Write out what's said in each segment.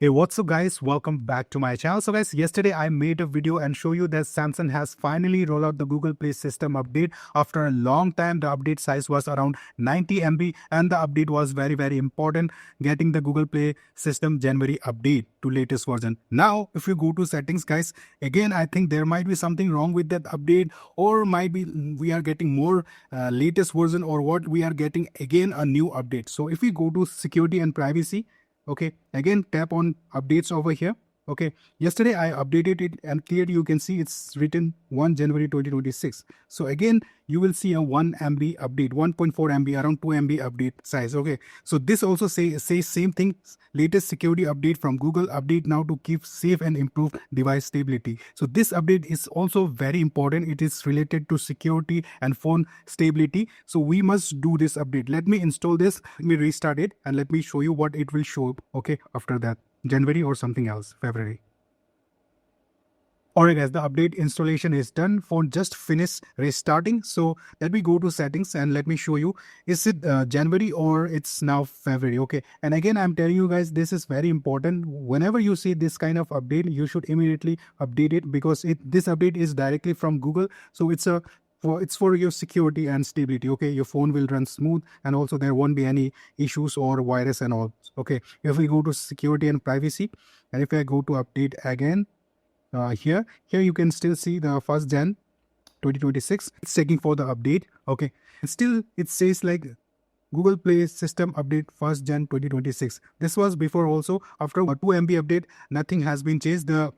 Hey, what's up guys? Welcome back to my channel. So guys, yesterday I made a video and show you that Samsung has finally rolled out the Google Play system update. After a long time, the update size was around 90 MB and the update was very important, getting the Google Play system January update to latest version. Now, if you go to settings guys, again, I think there might be something wrong with that update, or might be we are getting more latest version, or what we are getting again a new update. So if we go to security and privacy, okay, again tap on updates over here. Okay, yesterday I updated it and clearly you can see it's written 1 January 2026. So again you will see a 1 MB update, 1.4 MB, around 2 MB update size. Okay, so this also says same thing, latest security update from Google, update now to keep safe and improve device stability. So this update is also very important. It is related to security and phone stability, so we must do this update. Let me install this, let me restart it, and let me show you what it will show. Okay, after that, January or something else, February. Alright guys, the update installation is done. Phone just finished restarting. So let me go to settings and let me show you, is it January or it's now February. Okay, and again I'm telling you guys, this is very important. Whenever you see this kind of update, you should immediately update it, because this update is directly from Google. So it's for your security and stability. Okay, your phone will run smooth, and also there won't be any issues or virus and all. Okay, if we go to security and privacy, and if I go to update again, here you can still see the 1st Jan 2026. It's checking for the update. Okay, and still it says like Google Play system update 1st Jan 2026. This was before also. After a 2 MB update, nothing has been changed. The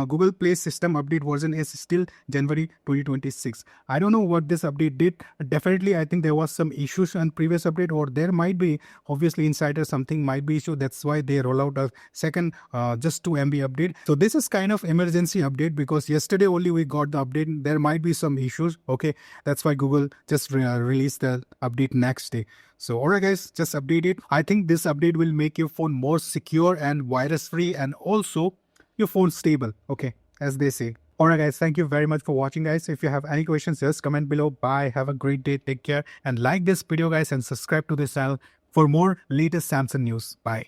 Google Play system update version is still January 2026. I don't know what this update did. Definitely, I think there was some issues on previous update, or there might be, obviously insider something might be issue. That's why they roll out a second just 2 MB update. So this is kind of emergency update, because yesterday only we got the update. There might be some issues. Okay, that's why Google just released the update next day. So alright guys, just update it. I think this update will make your phone more secure and virus free, and also your phone stable, okay, as they say. Alright guys, thank you very much for watching guys. If you have any questions, just comment below. Bye, have a great day, take care, and like this video guys, and subscribe to this channel for more latest Samsung news. Bye.